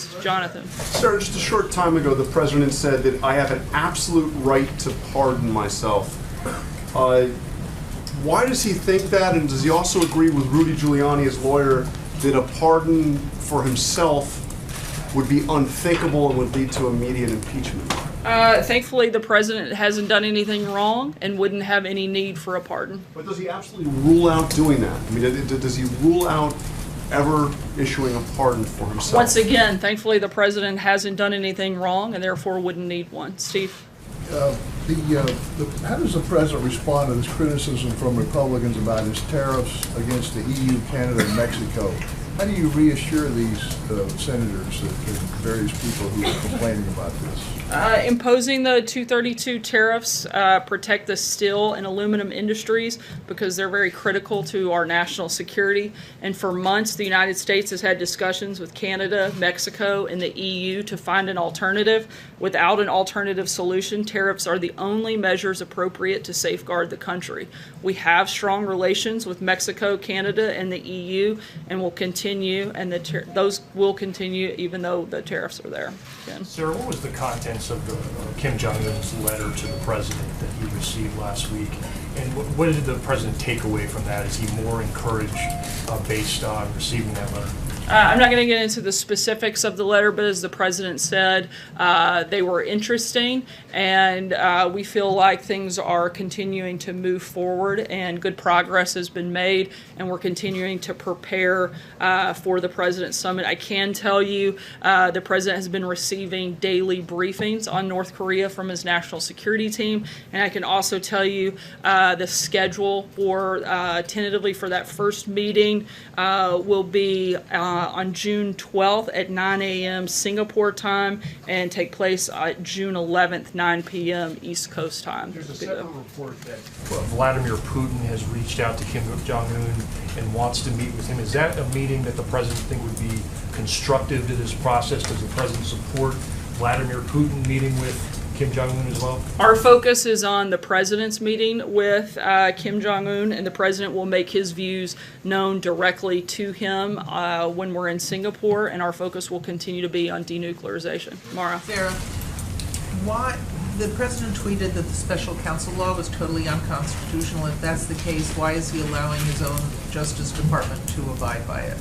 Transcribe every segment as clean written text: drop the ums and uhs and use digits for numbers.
questions. Jonathan. Sir, just a short time ago, the president said that I have an absolute right to pardon myself. Why does he think that, and does he also agree with Rudy Giuliani, his lawyer, that a pardon for himself would be unthinkable and would lead to immediate impeachment? Thankfully, the president hasn't done anything wrong and wouldn't have any need for a pardon. But does he absolutely rule out doing that? I mean, does he rule out ever issuing a pardon for himself? Once again, thankfully, the president hasn't done anything wrong and therefore wouldn't need one. Steve? How does the president respond to this criticism from Republicans about his tariffs against the EU, Canada, and Mexico? How do you reassure these senators and various people who are complaining about this? Imposing the 232 tariffs protect the steel and aluminum industries because they're very critical to our national security. And for months, the United States has had discussions with Canada, Mexico, and the EU to find an alternative. Without an alternative solution, tariffs are the only measures appropriate to safeguard the country. We have strong relations with Mexico, Canada, and the EU, and will continue, and those will continue even though the tariffs are there. Ken? Sarah, what was the contents of Kim Jong-un's letter to the president that he received last week? And what did the president take away from that? Is he more encouraged based on receiving that letter? I'm not going to get into the specifics of the letter, but as the president said, they were interesting, and we feel like things are continuing to move forward, and good progress has been made, and we're continuing to prepare for the President's Summit. I can tell you the president has been receiving daily briefings on North Korea from his national security team, and I can also tell you the schedule for tentatively for that first meeting will be on June 12th at 9 a.m. Singapore time and take place June 11th, 9 p.m. East Coast time. There's a separate report that Vladimir Putin has reached out to Kim Jong-un and wants to meet with him. Is that a meeting that the president think would be constructive to this process? Does the president support Vladimir Putin meeting with Kim Jong-un as well? Our focus is on the president's meeting with Kim Jong-un, and the president will make his views known directly to him when we're in Singapore, and our focus will continue to be on denuclearization. Mara? Sarah, why the president tweeted that the special counsel law was totally unconstitutional. If that's the case, why is he allowing his own Justice Department to abide by it?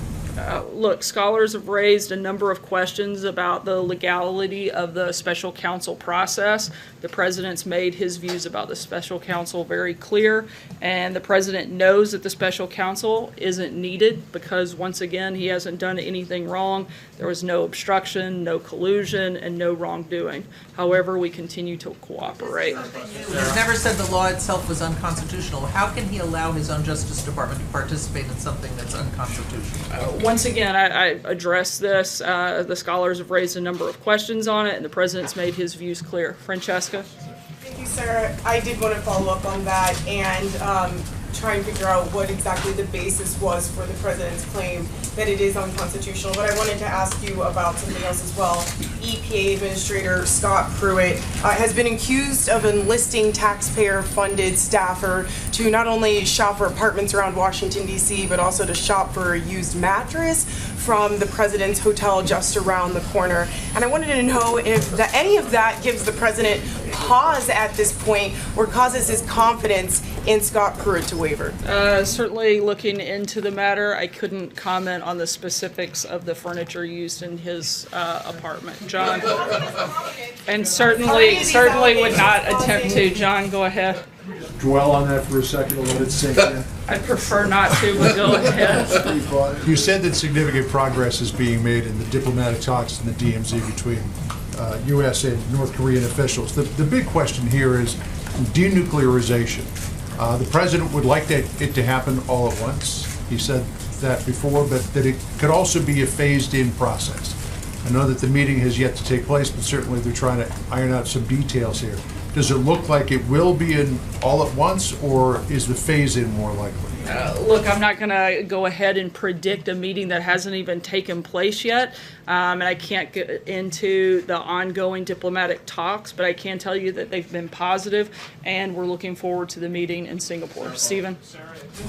Look, scholars have raised a number of questions about the legality of the special counsel process. The president's made his views about the special counsel very clear, and the president knows that the special counsel isn't needed because, once again, he hasn't done anything wrong. There was no obstruction, no collusion, and no wrongdoing. However, we continue to cooperate. He's never said the law itself was unconstitutional. How can he allow his own Justice Department to participate in something that's unconstitutional? Once again, I addressed this. The scholars have raised a number of questions on it, and the president's made his views clear. Francesca? Thank you, Sarah. I did want to follow up on that and try and figure out what exactly the basis was for the president's claim that it is unconstitutional. But I wanted to ask you about something else as well. EPA Administrator Scott Pruitt has been accused of enlisting taxpayer-funded staffer to not only shop for apartments around Washington, D.C., but also to shop for a used mattress from the president's hotel just around the corner. And I wanted to know if any of that gives the president pause at this point or causes his confidence in Scott Pruitt to waver. Certainly looking into the matter, I couldn't comment on the specifics of the furniture used in his apartment. John? And certainly would not attempt to. John, go ahead. Dwell on that for a second and let it sink in. I'd prefer not to, but go ahead. You said that significant progress is being made in the diplomatic talks in the DMZ between U.S. and North Korean officials. The big question here is denuclearization. The president would like it to happen all at once. He said that before, but that it could also be a phased-in process. I know that the meeting has yet to take place, but certainly they're trying to iron out some details here. Does it look like it will be in all at once, or is the phase-in more likely? Look, I'm not going to go ahead and predict a meeting that hasn't even taken place yet, and I can't get into the ongoing diplomatic talks, but I can tell you that they've been positive, and we're looking forward to the meeting in Singapore. Stephen?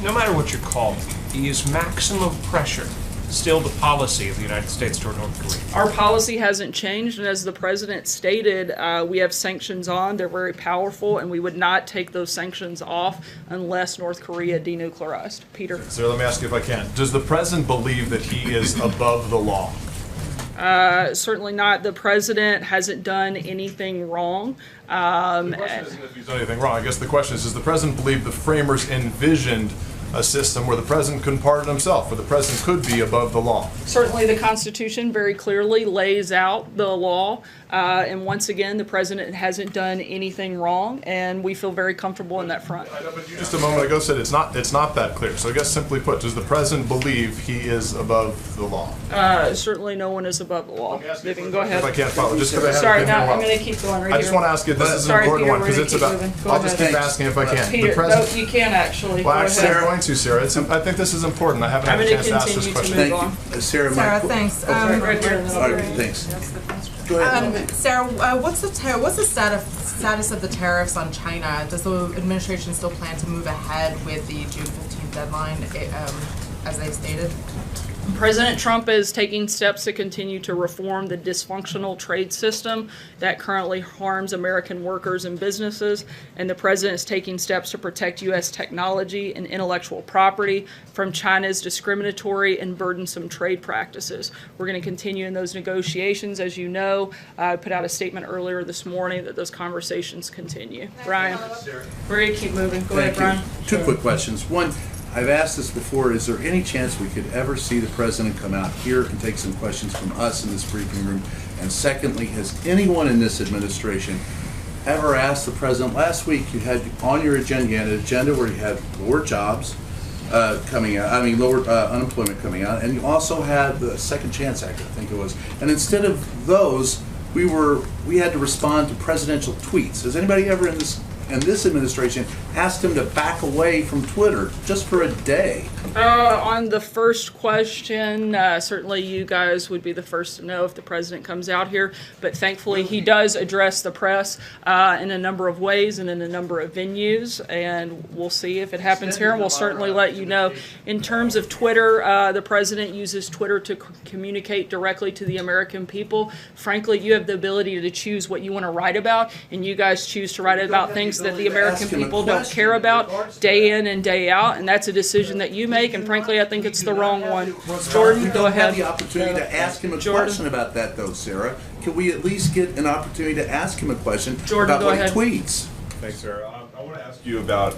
No matter what you call it, is maximum pressure still the policy of the United States toward North Korea? Our policy hasn't changed, and as the president stated, we have sanctions on. They're very powerful, and we would not take those sanctions off unless North Korea denuclearized. Peter? So let me ask you if I can. Does the president believe that he is above the law? Certainly not. The president hasn't done anything wrong. The question isn't if he's done anything wrong. I guess the question is, does the president believe the framers envisioned a system where the president couldn't pardon himself, where the president could be above the law? Certainly, the Constitution very clearly lays out the law, and once again, the president hasn't done anything wrong, and we feel very comfortable in that front. I know, but you just a moment ago said it's not that clear. So I guess simply put, does the president believe he is above the law? Certainly, no one is above the law. Vivian, go If I ahead. can't follow, just because I haven't Sorry, been here now a while. I'm going to keep going right I just here. want to ask you, this is an Sorry, important Peter, one, we're because gonna it's keep about, moving. Go I'll just ahead. keep asking if I can. Peter, The president, no, you can't actually. well, Go actually, I'm ahead. going to, Sarah. I think this is important. I haven't had I'm a going chance to to ask this continue to question. move on. Sarah, Sarah, thanks. Right here in the All middle. right, thanks. That's the question. Go ahead. Sarah, what's the status of the tariffs on China? Does the administration still plan to move ahead with the June 15th deadline, as they stated? President Trump is taking steps to continue to reform the dysfunctional trade system that currently harms American workers and businesses, and the president is taking steps to protect U.S. technology and intellectual property from China's discriminatory and burdensome trade practices. We're going to continue in those negotiations. As you know, I put out a statement earlier this morning that those conversations continue. Brian, we're going to keep moving. Go ahead, Brian. Two quick questions. One, I've asked this before, is there any chance we could ever see the president come out here and take some questions from us in this briefing room? And secondly, has anyone in this administration ever asked the president, last week you had on your agenda, you had an agenda where you had lower jobs coming out, lower unemployment coming out, and you also had the Second Chance Act, I think it was. And instead of those, we had to respond to presidential tweets. Has anybody ever in this administration asked him to back away from Twitter just for a day? On the first question, certainly you guys would be the first to know if the president comes out here, but thankfully he does address the press in a number of ways and in a number of venues, and we'll see if it happens here, and we'll certainly let you know. In terms of Twitter, the president uses Twitter to communicate directly to the American people. Frankly, you have the ability to choose what you want to write about, and you guys choose to write about things that the American people don't care about day in and day out, and that's a decision that you make, and frankly, I think it's the wrong one. Jordan, go ahead. We don't have the opportunity to ask him a question about that, though, Sarah. Can we at least get an opportunity to ask him a question Jordan, about go what ahead. he tweets? Thanks, Sarah. I want to ask you about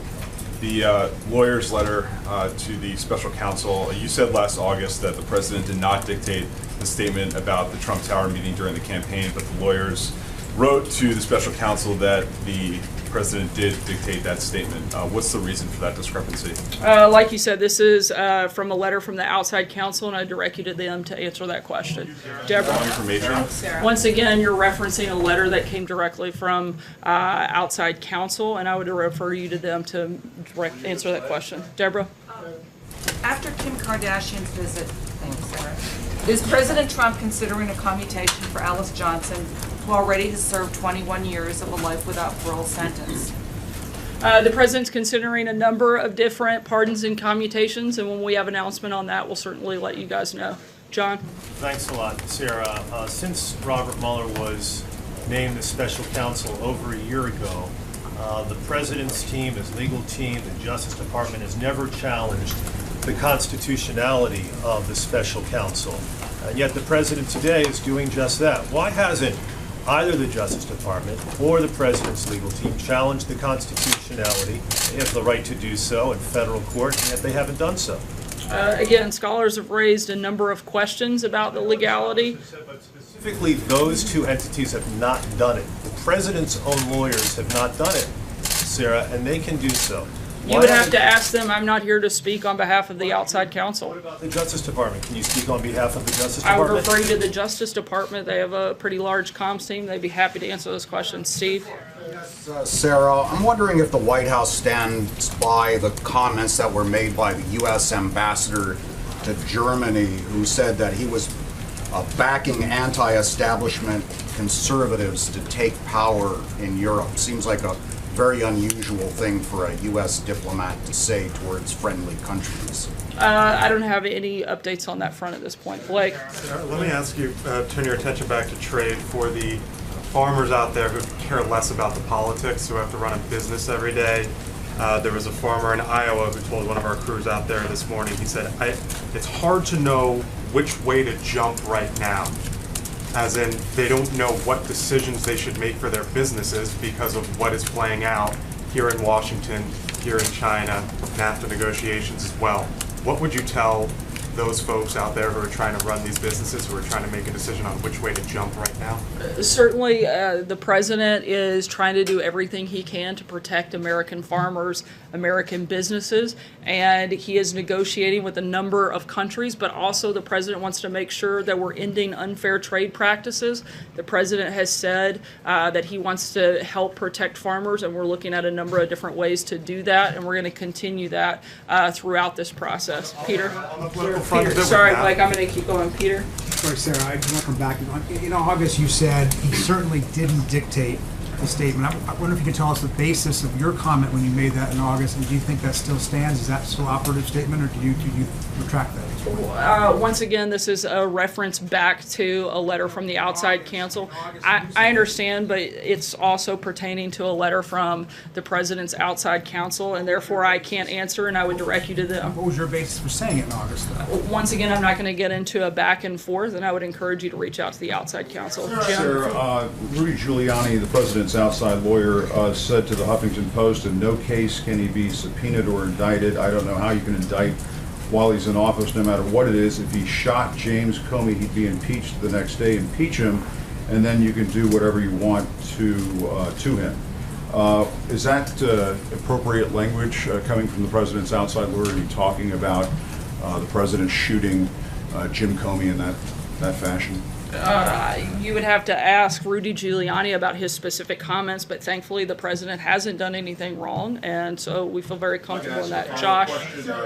the lawyer's letter to the special counsel. You said last August that the president did not dictate the statement about the Trump Tower meeting during the campaign, but the lawyers wrote to the special counsel that the president did dictate that statement. What's the reason for that discrepancy? Like you said, this is from a letter from the outside counsel, and I direct you to them to answer that question. Deborah. Wrong information. Once again, you're referencing a letter that came directly from outside counsel, and I would refer you to them to answer that question. Deborah? After Kim Kardashian's visit, thanks, Sarah, is President Trump considering a commutation for Alice Johnson, who already has served 21 years of a life without parole sentence? The president's considering a number of different pardons and commutations, and when we have an announcement on that, we'll certainly let you guys know. John? Thanks a lot, Sarah. Since Robert Mueller was named the special counsel over a year ago, the president's team, his legal team, the Justice Department has never challenged the constitutionality of the special counsel. And yet the president today is doing just that. Why hasn't either the Justice Department or the president's legal team challenged the constitutionality? They have the right to do so in federal court, and yet they haven't done so. Again, scholars have raised a number of questions about the legality. But specifically, those two entities have not done it. The president's own lawyers have not done it, Sarah, and they can do so. You would have to ask them. I'm not here to speak on behalf of the outside counsel. What about the Justice Department? Can you speak on behalf of the Justice I would Department? refer you to the Justice Department. They have a pretty large comms team. They'd be happy to answer those questions. Steve? Sarah, I'm wondering if the White House stands by the comments that were made by the U.S. ambassador to Germany, who said that he was backing anti-establishment conservatives to take power in Europe. Seems like a very unusual thing for a U.S. diplomat to say towards friendly countries. I don't have any updates on that front at this point. Blake? Let me ask you, turn your attention back to trade for the farmers out there who care less about the politics, who have to run a business every day. There was a farmer in Iowa who told one of our crews out there this morning, he said, it's hard to know which way to jump right now. As in, they don't know what decisions they should make for their businesses because of what is playing out here in Washington, here in China, NAFTA negotiations as well. What would you tell those folks out there who are trying to run these businesses, who are trying to make a decision on which way to jump right now? Certainly, the president is trying to do everything he can to protect American farmers, American businesses, and he is negotiating with a number of countries, but also the president wants to make sure that we're ending unfair trade practices. The president has said that he wants to help protect farmers, and we're looking at a number of different ways to do that, and we're going to continue that throughout this process. Peter? Peter, sorry, Blake, I'm going to keep going. Peter? Sorry, Sarah, I just want to come back. In August, you said he certainly didn't dictate the statement. I wonder if you could tell us the basis of your comment when you made that in August, and do you think that still stands? Is that still operative statement, or do you retract that? Once again, this is a reference back to a letter from the outside counsel. I understand, but it's also pertaining to a letter from the president's outside counsel, and therefore I can't answer, and I would direct you to them. What was your basis for saying it in August, though? Once again, I'm not going to get into a back and forth, and I would encourage you to reach out to the outside counsel. Sir, Rudy Giuliani, the president's outside lawyer, said to the Huffington Post, in no case can he be subpoenaed or indicted. I don't know how you can indict while he's in office, no matter what it is. If he shot James Comey, he'd be impeached the next day. Impeach him, and then you can do whatever you want to him. Is that appropriate language coming from the president's outside lawyer to be talking about the president shooting Jim Comey in that fashion? You would have to ask Rudy Giuliani about his specific comments, but thankfully the president hasn't done anything wrong, and so we feel very comfortable in that. Josh?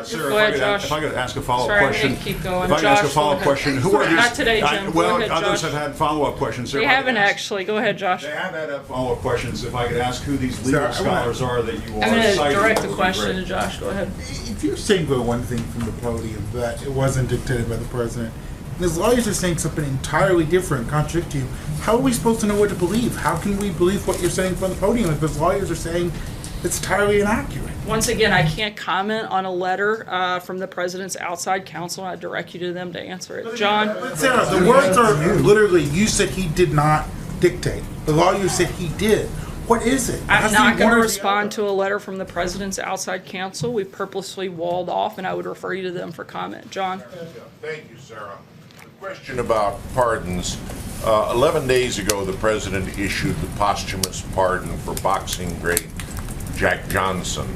Sir, go ahead, Josh. If I could ask a follow-up Sorry, question. keep going. If I could ask a follow-up question. Who are these? Not today, Jim. Well, go ahead, others Josh. have had follow-up questions. They haven't actually. Go ahead, Josh. They have had follow-up questions. If I could ask who these legal scholars are that you are I'm going to citing, direct that the would be question great. to Josh. Go ahead. If you're saying for one thing from the podium that it wasn't dictated by the president, and his lawyers are saying something entirely different, contradicting you, how are we supposed to know what to believe? How can we believe what you're saying from the podium if his lawyers are saying it's entirely inaccurate? Once again, I can't comment on a letter from the president's outside counsel. I direct you to them to answer it. John? But Sarah, the words are literally, you said he did not dictate. The lawyers said he did. What is it? I'm not going to respond to a letter from the president's outside counsel. We've purposely walled off, and I would refer you to them for comment. John? Thank you, Sarah. Question about pardons. 11 days ago, the president issued the posthumous pardon for boxing great Jack Johnson.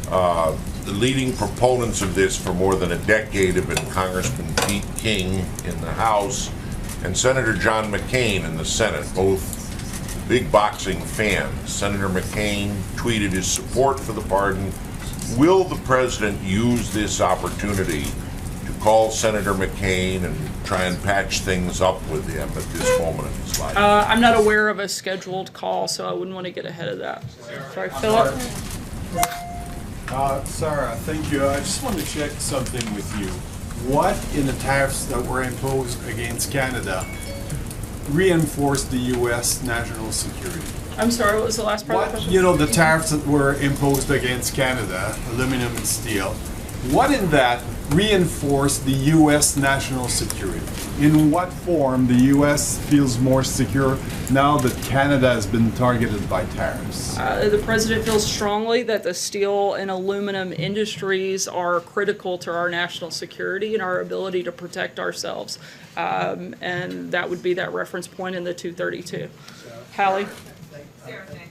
The leading proponents of this for more than a decade have been Congressman Pete King in the House and Senator John McCain in the Senate, both big boxing fans. Senator McCain tweeted his support for the pardon. Will the president use this opportunity to call Senator McCain and try and patch things up with him at this moment in his life? I'm not aware of a scheduled call, so I wouldn't want to get ahead of that. Sorry, Philip? Sarah, thank you. I just wanted to check something with you. What in the tariffs that were imposed against Canada reinforced the U.S. national security? I'm sorry, what was the last part of the question? You know, the tariffs that were imposed against Canada, aluminum and steel, what in that reinforced the U.S. national security? In what form the U.S. feels more secure now that Canada has been targeted by tariffs? The president feels strongly that the steel and aluminum industries are critical to our national security and our ability to protect ourselves. And that would be that reference point in the 232. Hallie? Sarah, thanks.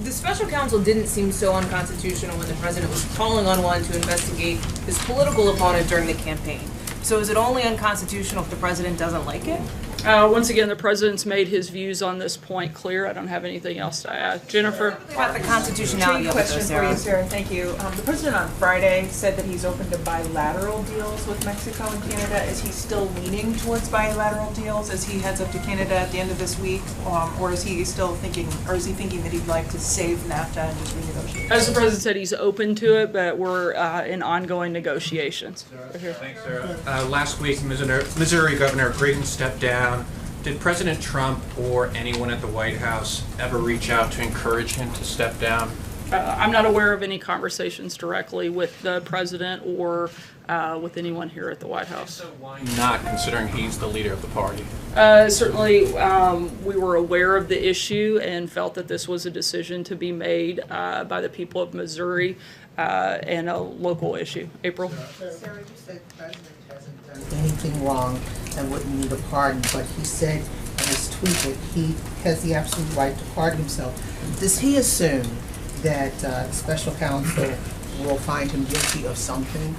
The special counsel didn't seem so unconstitutional when the president was calling on one to investigate his political opponent during the campaign. So is it only unconstitutional if the president doesn't like it? Once again, the president's made his views on this point clear. I don't have anything else to add. Jennifer? About the constitutionality of it, Question for you, Sarah. Sarah. Thank you. The president on Friday said that he's open to bilateral deals with Mexico and Canada. Is he still leaning towards bilateral deals as he heads up to Canada at the end of this week, or is he still thinking, or is he thinking that he'd like to save NAFTA and just renegotiate? As the president said, he's open to it, but we're in ongoing negotiations. Right here. Thanks, Sarah. Last week, Missouri Governor Creighton stepped down. Did President Trump or anyone at the White House ever reach out to encourage him to step down? I'm not aware of any conversations directly with the president or with anyone here at the White House. So why not, considering he's the leader of the party? Certainly, we were aware of the issue and felt that this was a decision to be made by the people of Missouri and a local issue. April? Sarah, you said the president hasn't done anything wrong and wouldn't need a pardon, but he said in his tweet that he has the absolute right to pardon himself. Does he assume that special counsel will find him guilty of something?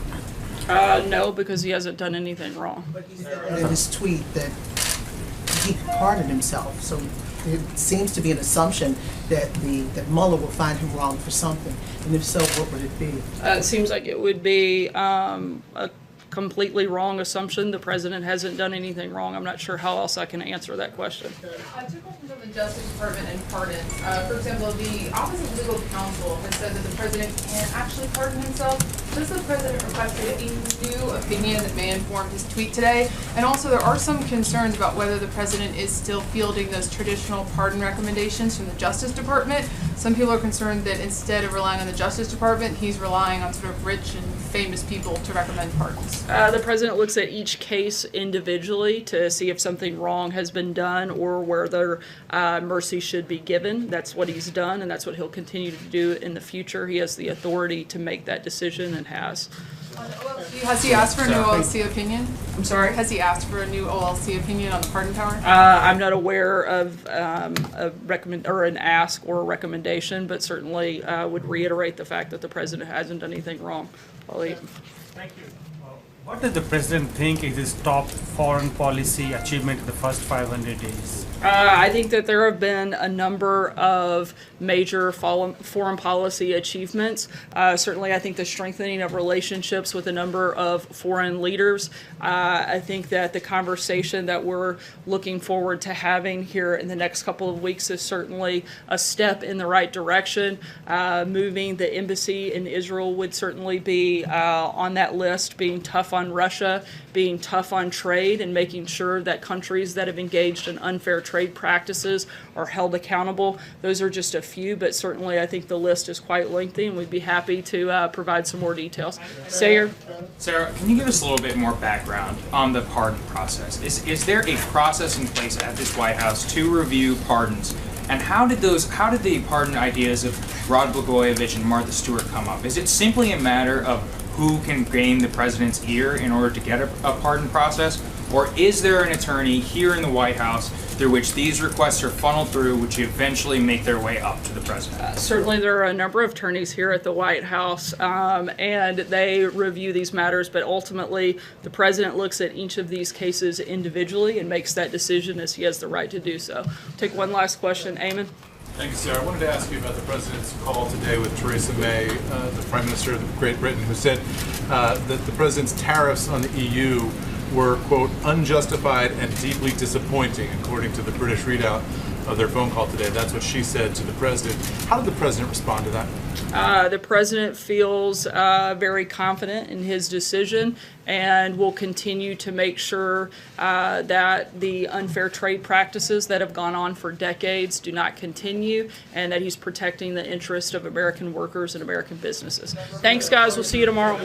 No, because he hasn't done anything wrong. But he said in his tweet that he pardoned himself, so it seems to be an assumption that that Mueller will find him wrong for something, and if so, what would it be? It seems like it would be a completely wrong assumption. The president hasn't done anything wrong. I'm not sure how else I can answer that question. Two questions on the Justice Department and pardons. For example, the Office of Legal Counsel has said that the president can't actually pardon himself. Does the president requested a new opinion that may inform his tweet today? And also, there are some concerns about whether the president is still fielding those traditional pardon recommendations from the Justice Department. Some people are concerned that instead of relying on the Justice Department, he's relying on sort of rich and famous people to recommend pardons. The president looks at each case individually to see if something wrong has been done or whether mercy should be given. That's what he's done, and that's what he'll continue to do in the future. He has the authority to make that decision and has. Has he asked for a new OLC opinion? I'm sorry? Has he asked for a new OLC opinion on the pardon power? I'm not aware of an ask or a recommendation, but certainly would reiterate the fact that the president hasn't done anything wrong. Thank you. What does the president think is his top foreign policy achievement in the first 500 days? I think that there have been a number of major foreign policy achievements. Certainly, I think the strengthening of relationships with a number of foreign leaders. I think that the conversation that we're looking forward to having here in the next couple of weeks is certainly a step in the right direction. Moving the embassy in Israel would certainly be on that list, being tough on Russia, being tough on trade, and making sure that countries that have engaged in unfair trade practices are held accountable. Those are just a few, but certainly I think the list is quite lengthy, and we'd be happy to provide some more details. Sarah, can you give us a little bit more background on the pardon process? Is there a process in place at this White House to review pardons? And how did the pardon ideas of Rod Blagojevich and Martha Stewart come up? Is it simply a matter of who can gain the president's ear in order to get a pardon process? Or is there an attorney here in the White House through which these requests are funneled through, which eventually make their way up to the president? Certainly there are a number of attorneys here at the White House, and they review these matters, but ultimately the president looks at each of these cases individually and makes that decision as he has the right to do so. Take one last question. Eamon? Thank you, Sarah. I wanted to ask you about the president's call today with Theresa May, the Prime Minister of Great Britain, who said that the president's tariffs on the EU were, quote, unjustified and deeply disappointing, according to the British readout of their phone call today. That's what she said to the president. How did the president respond to that? The president feels very confident in his decision and will continue to make sure that the unfair trade practices that have gone on for decades do not continue, and that he's protecting the interest of American workers and American businesses. Thanks, guys. We'll see you tomorrow.